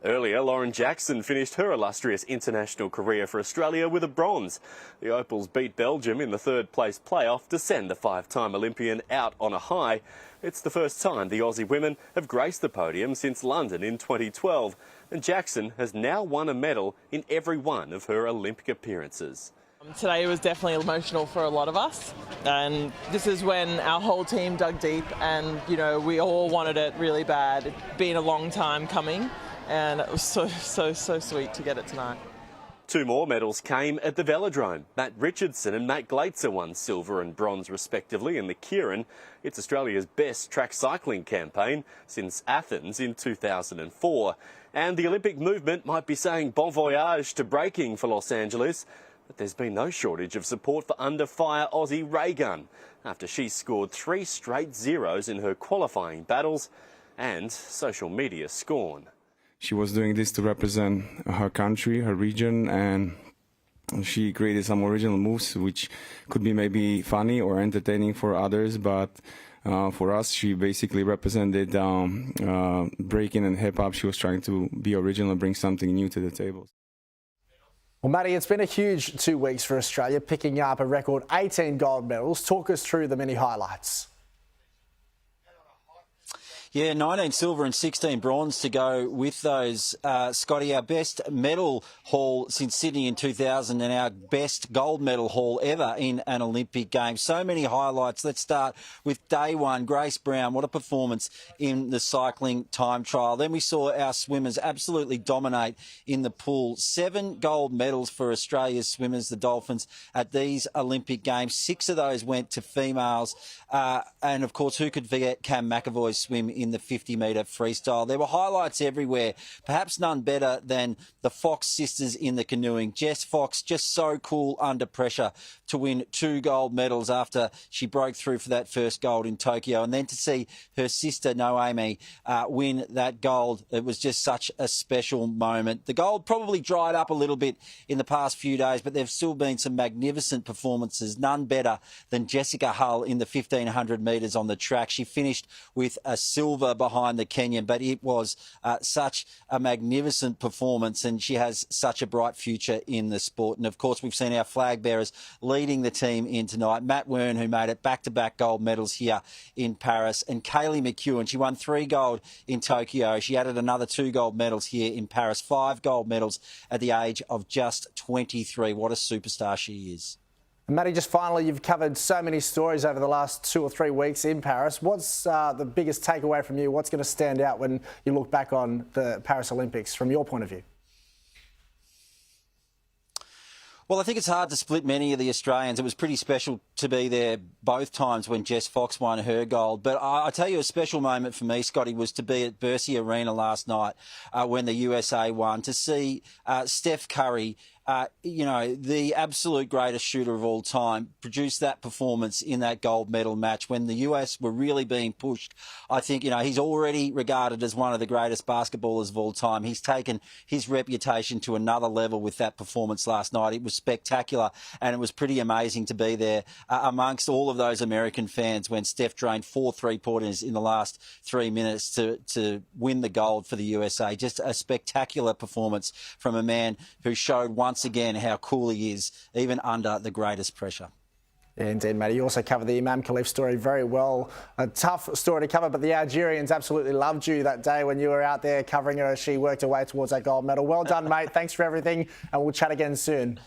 Earlier, Lauren Jackson finished her illustrious international career for Australia with a bronze. The Opals beat Belgium in the third-place playoff to send the five-time Olympian out on a high. It's the first time the Aussie women have graced the podium since London in 2012, and Jackson has now won a medal in every one of her Olympic appearances. Today was definitely emotional for a lot of us, and this is when our whole team dug deep and, you know, we all wanted it really bad. It's been a long time coming, and it was so sweet to get it tonight. Two more medals came at the velodrome. Matt Richardson and Matt Glaitzer won silver and bronze respectively in the Keirin. It's Australia's best track cycling campaign since Athens in 2004. And the Olympic movement might be saying bon voyage to breaking for Los Angeles. But there's been no shortage of support for under-fire Aussie Raygun after she scored 3 straight zeros in her qualifying battles and social media scorn. She was doing this to represent her country, her region, and she created some original moves which could be maybe funny or entertaining for others, but for us, she basically represented breaking and hip-hop. She was trying to be original and bring something new to the table. Well, Maddie, it's been a huge 2 weeks for Australia, picking up a record 18 gold medals. Talk us through the many highlights. Yeah, 19 silver and 16 bronze to go with those. Scotty, our best medal haul since Sydney in 2000 and our best gold medal haul ever in an Olympic game. So many highlights. Let's start with day one. Grace Brown, what a performance in the cycling time trial. Then we saw our swimmers absolutely dominate in the pool. 7 gold medals for Australia's swimmers, the Dolphins, at these Olympic Games. 6 of those went to females. And, of course, who could forget Cam McAvoy's swim in the 50-metre freestyle? There were highlights everywhere, perhaps none better than the Fox sisters in the canoeing. Jess Fox, just so cool under pressure to win 2 gold medals after she broke through for that first gold in Tokyo. And then to see her sister, Noemi, win that gold, it was just such a special moment. The gold probably dried up a little bit in the past few days, but there've still been some magnificent performances, none better than Jessica Hull in the 1500 metres on the track. She finished with a silver behind the Kenyan, but it was such a magnificent performance, and she has such a bright future in the sport. And of course, we've seen our flag bearers leading the team in tonight. Matt Wern, who made it back-to-back gold medals here in Paris, and Kaylee McEwen. She won 3 gold in Tokyo. She added another 2 gold medals here in Paris. 5 gold medals at the age of just 23. What a superstar she is. Maddie, just finally, you've covered so many stories over the last 2 or 3 weeks in Paris. What's the biggest takeaway from you? What's going to stand out when you look back on the Paris Olympics from your point of view? Well, I think it's hard to split many of the Australians. It was pretty special to be there both times when Jess Fox won her gold. But I tell you, a special moment for me, Scotty, was to be at Bercy Arena last night when the USA won, to see Steph Curry, you know, the absolute greatest shooter of all time, produce that performance in that gold medal match when the US were really being pushed. I think, you know, he's already regarded as one of the greatest basketballers of all time. He's taken his reputation to another level with that performance last night. It was spectacular, and it was pretty amazing to be there amongst all of those American fans when Steph drained 4 3-pointers in the last 3 minutes to win the gold for the USA. Just a spectacular performance from a man who showed once again how cool he is, even under the greatest pressure. Yeah, indeed, Matty. You also covered the Imam Khalif story very well. A tough story to cover, but the Algerians absolutely loved you that day when you were out there covering her as she worked her way towards that gold medal. Well done, mate. Thanks for everything, and we'll chat again soon.